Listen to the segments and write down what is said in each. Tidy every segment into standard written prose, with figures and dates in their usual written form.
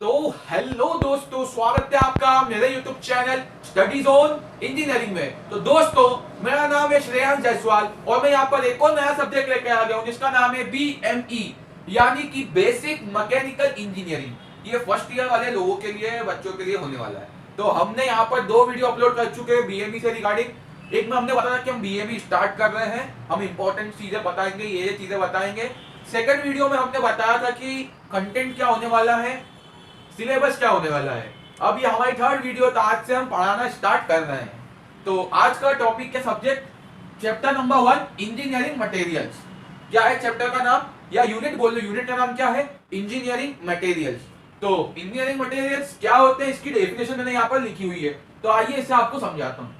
तो हेलो दोस्तों, स्वागत है आपका मेरे YouTube channel study zone engineering में। तो दोस्तों, मेरा नाम है श्रेयांश जायसवाल और मैं यहाँ पर एक और नया सब्जेक्ट लेकर आ गया हूँ जिसका नाम है BME यानी कि बेसिक मैकेनिकल इंजीनियरिंग। ये फर्स्ट ईयर वाले लोगों के लिए, बच्चों के लिए होने वाला है। तो हमने यहाँ पर 2 वीडियो अपलोड कर चुके हैं BME से रिगार्डिंग। एक में हमने बताया कि हम BME स्टार्ट कर रहे हैं, हम इंपॉर्टेंट चीजें बताएंगे, ये चीजें बताएंगे। सेकंड वीडियो में हमने बताया था कि कंटेंट क्या होने वाला है, सिलेबस क्या होने वाला है। अब ये हमारी थर्ड वीडियो, तो आज से हम पढ़ाना स्टार्ट कर रहे हैं। तो आज का टॉपिक क्या subject, chapter number 1 engineering materials. क्या है चैप्टर का नाम या यूनिट बोल लो, यूनिट का नाम क्या है, इंजीनियरिंग मटेरियल्स। तो इंजीनियरिंग मटेरियल्स क्या होते हैं, इसकी डेफिनेशन मैंने यहाँ पर लिखी हुई है, तो आइए इसे आपको समझाता हूँ।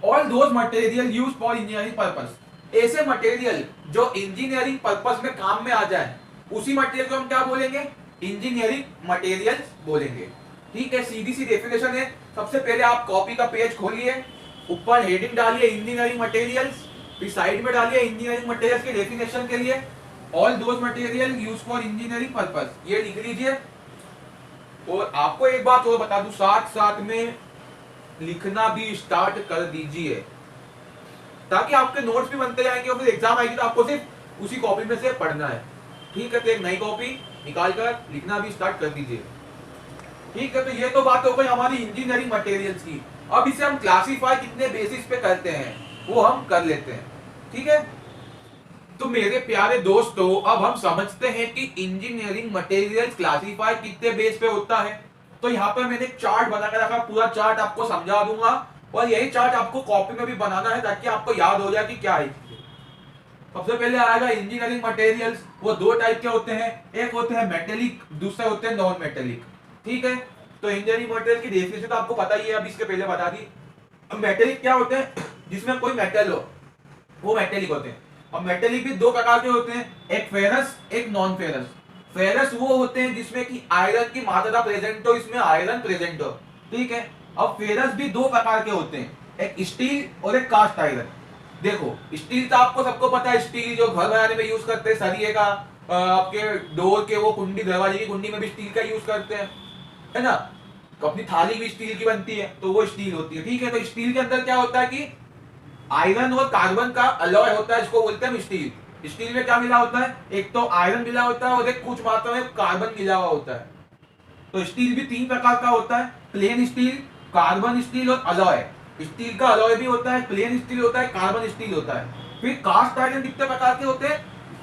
All those material used for engineering purpose, ऐसे मटेरियल जो इंजीनियरिंग पर्पस में काम में आ जाए, उसी मटेरियल को हम क्या बोलेंगे, इंजीनियरिंग मटेरियल्स बोलेंगे। ठीक है, सीधी सी डेफिनेशन है। सबसे पहले आप कॉपी का पेज खोलिए, ऊपर हेडिंग डालिए इंजीनियरिंग मटेरियल्स, फिर साइड में डालिए इंजीनियरिंग मटेरियल्स के डेफिनेशन के लिए all those material use for engineering purpose, ये लिख लीजिए। और आपको एक बात और बता दूं, साथ साथ में लिखना भी स्टार्ट कर दीजिए ताकि आपके नोट्स भी बनते जाएंगे और फिर एग्जाम आएगी तो आपको सिर्फ उसी कॉपी में से पढ़ना है। ठीक है, तो एक नई कॉपी निकालकर लिखना भी स्टार्ट कर दीजिए। ठीक है, तो ये तो बात हो गई हमारी इंजीनियरिंग मटेरियल्स की। अब इसे हम क्लासिफाई कितने बेसिस पे करते हैं वो हम कर लेते हैं। ठीक है, तो मेरे प्यारे दोस्तों, अब हम समझते हैं कि इंजीनियरिंग मटेरियल्स क्लासिफाई कितने बेस पे होता है। तो यहाँ पर मैंने एक चार्ट बनाकर रखा, पूरा चार्ट आपको समझा दूंगा और यही चार्ट आपको कॉपी में भी बनाना है ताकि आपको याद हो जाए कि क्या है। सबसे पहले आएगा इंजीनियरिंग मटेरियल्स। वो 2 टाइप के होते हैं, एक होते हैं मेटेलिक, दूसरे होते हैं नॉन मेटेलिक। ठीक है, तो इंजीनियरिंग मटेरियल की डेफिनेशन तो आपको पता ही है, अब इसके पहले बता दी। अब मेटेलिक क्या होते हैं, जिसमें कोई मेटल हो, वो मेटेलिक होते हैं। अब मेटेलिक भी 2 प्रकार के होते हैं, एक फेरस, एक नॉन फेरस। फेरस वो होते हैं जिसमें कि आयरन की मात्रा प्रेजेंट हो, इसमें आयरन प्रेजेंट हो। ठीक है, अब फेरस भी 2 प्रकार के होते हैं, एक स्टील और एक कास्ट आयरन। देखो, स्टील तो आपको सबको पता है, स्टील जो घर बनाने में यूज करते हैं, सरिये का, आपके डोर के वो कुंडी, दरवाजे की कुंडी में भी स्टील का यूज करते हैं, है ना। तो अपनी थाली भी स्टील की बनती है, तो वो स्टील होती है। ठीक है, तो स्टील के अंदर क्या होता है कि आयरन और कार्बन का अलॉय होता है, इसको बोलते हैं स्टील। स्टील में क्या मिला होता है, एक तो आयरन मिला होता है और एक कुछ मात्रा में कार्बन मिला हुआ होता है। तो स्टील भी 3 प्रकार का होता है, प्लेन स्टील, कार्बन स्टील और अलॉय। स्टील का अलॉय भी होता है, प्लेन स्टील होता है, कार्बन स्टील होता है। फिर कास्ट आयरन कितने प्रकार के होते हैं,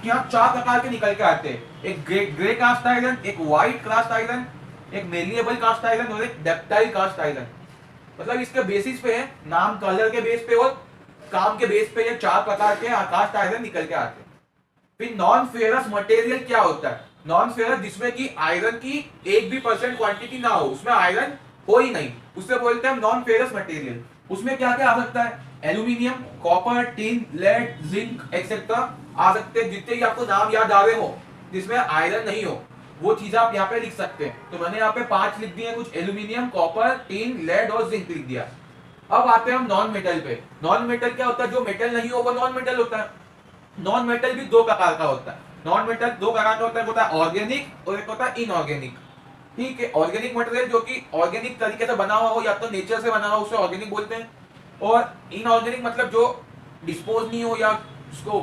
यहाँ 4 प्रकार के निकल के आते हैं, एक ग्रे कास्ट आयरन, एक व्हाइट कास्ट आयरन, एक मेलिएबल कास्ट आयरन और एक डक्टाइल कास्ट आयरन। मतलब इसके बेसिस पे है, नाम कलर के बेस पे और काम के बेस पे ये 4 प्रकार के कास्ट आयरन निकल के आते हैं। फिर नॉन फेरस मटेरियल क्या होता है, नॉन फेरस जिसमें कि आयरन की 1 भी % क्वांटिटी ना हो, उसमें आयरन हो ही नहीं, उससे बोलते हैं नॉन फेरस मटेरियल। उसमें क्या क्या आ सकता है, aluminium, copper, tin, lead, zinc et cetera आ सकते हैं। जितने भी आपको नाम याद आ रहे हो जिसमें आयरन नहीं हो, वो चीज आप यहाँ पे लिख सकते हैं। तो मैंने यहाँ पे 5 लिख दिए, कुछ एल्यूमिनियम, कॉपर, टिन, लेड और जिंक लिख दिया। अब आते हैं हम नॉन मेटल पे। नॉन मेटल क्या होता है, जो मेटल नहीं हो वो नॉन मेटल होता है। नॉन मेटल भी 2 प्रकार का होता है। नॉन मेटल 2 प्रकार का होता है ऑर्गेनिक और एक होता है इनऑर्गेनिक। ठीक है, ऑर्गेनिक मटेरियल जो कि ऑर्गेनिक तरीके से बना हुआ हो या तो नेचर से बना हुआ, उसे ऑर्गेनिक बोलते हैं। और इनऑर्गेनिक मतलब जो डिस्पोज नहीं हो या उसको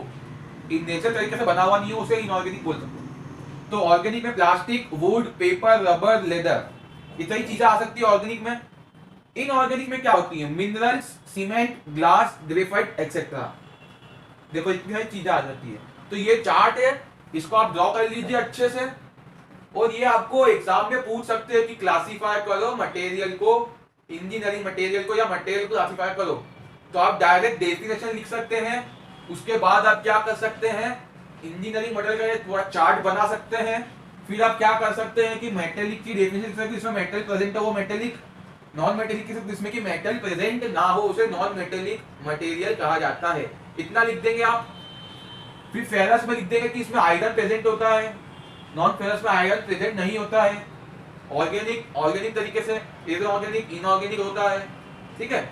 नेचर तरीके से बना हुआ नहीं हो, उसे इनऑर्गेनिक बोल सकते हैं। तो ऑर्गेनिक में plastic, would, paper, rubber, leather, इतनी चीजें आ सकती है ऑर्गेनिक में। इनऑर्गेनिक में क्या होती है, minerals, cement, glass, graphite etcetera. देखो इतनी सारी चीजें आ जाती है। तो ये चार्ट है, इसको आप ड्रॉ कर लीजिए अच्छे से। और ये आपको एग्जाम में पूछ सकते हैं कि क्लासिफाई करो मटेरियल को, इंजीनियरिंग मटेरियल को या मटेरियल को क्लासिफाई करो। तो आप डायरेक्ट डेफिनेशन लिख सकते हैं, उसके बाद आप क्या कर सकते हैं, इंजीनियरिंग मटेरियल का थोड़ा चार्ट बना सकते हैं। फिर आप क्या कर सकते हैं कि मेटेलिक की डेफिनेशन लिख सकते हैं, जिसमें मेटल प्रेजेंट हो वो मेटेलिक, नॉन मेटेलिक जिसमें कि मेटल प्रेजेंट ना हो उसे नॉन मेटेलिक मटेरियल कहा जाता है। इतना लिख देंगे आप। फिर फेरस में लिख देंगे कि इसमें आयरन प्रेजेंट होता है, नॉन फेरस में आयरन प्रेजेंट नहीं होता है। ऑर्गेनिक तरीके से, इनऑर्गेनिक होता है। ठीक है,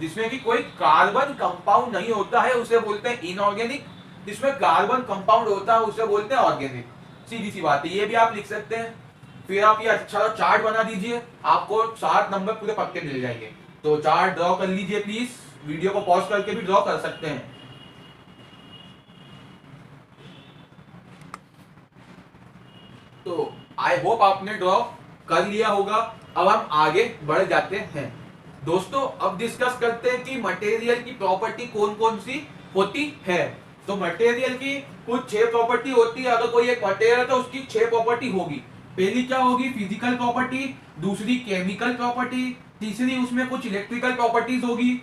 जिसमें कि कोई कार्बन कंपाउंड नहीं होता है उसे बोलते हैं इनऑर्गेनिक, जिसमें कार्बन कंपाउंड होता है उसे बोलते हैं ऑर्गेनिक। सीधी सी बात है, ये भी आप लिख सकते हैं। फिर आप ये अच्छा चार्ट बना दीजिए, आपको 7 नंबर पूरे पक्के मिल जाएंगे। तो चार्ट ड्रॉ कर लीजिए प्लीज, वीडियो को पॉज करके भी ड्रॉ कर सकते हैं। तो आई होप आपने ड्रॉ कर लिया होगा। अब हम आगे बढ़ जाते हैं दोस्तों। अब डिस्कस करते हैं कि मटेरियल की प्रॉपर्टी कौन कौन सी होती है। तो मटेरियल की कुछ 6 प्रॉपर्टी होती है। अगर कोई एक मटेरियल है तो उसकी 6 प्रॉपर्टी होगी। पहली क्या होगी? फिजिकल प्रॉपर्टी, दूसरी केमिकल प्रॉपर्टी, तीसरी उसमें कुछ इलेक्ट्रिकल प्रॉपर्टीज होगी,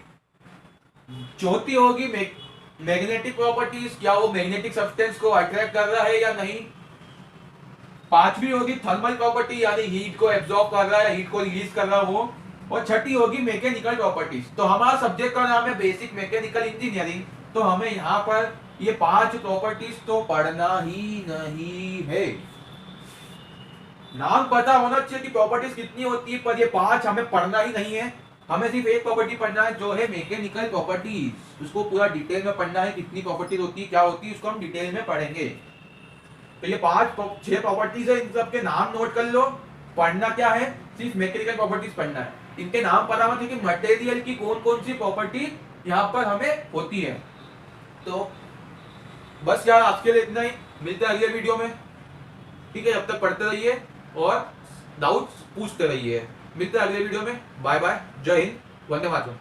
चौथी होगी मैग्नेटिक प्रॉपर्टीज, क्या वो मैग्नेटिक सब्सटेंस को अट्रैक्ट कर रहा है या नहीं, पांचवी होगी थर्मल प्रॉपर्टी यानी हीट को एब्जॉर्ब कर रहा है, हीट को रिलीज कर रहा है वो, और छठी होगी मैकेनिकल प्रॉपर्टीज। तो हमारा सब्जेक्ट का नाम है बेसिक मैकेनिकल इंजीनियरिंग। तो हमें यहाँ पर ये 5 प्रॉपर्टीज तो पढ़ना ही नहीं है। नाम पता होना चाहिए कि प्रॉपर्टीज कितनी होती है, पर ये 5 हमें पढ़ना ही नहीं है। हमें सिर्फ एक प्रॉपर्टी पढ़ना है जो है मैकेनिकल प्रॉपर्टीज। उसको पूरा डिटेल में पढ़ना है, कितनी प्रॉपर्टीज होती है, क्या होती है, उसको हम डिटेल में पढ़ेंगे। तो ये 6 प्रॉपर्टीज है, इन सब के नाम नोट कर लो। पढ़ना क्या है? सिर्फ मैकेनिकल प्रॉपर्टीज पढ़ना है। इनके नाम पता होना चाहिए कि मटेरियल की कौन कौन सी प्रॉपर्टी यहाँ पर हमें होती है। तो बस यार आज के लिए इतना ही, मिलते हैं अगले वीडियो में। ठीक है, जब तक पढ़ते रहिए और डाउट्स पूछते रहिए। मिलते हैं अगले वीडियो में। बाय बाय, जय हिंद, वंदे मातरम।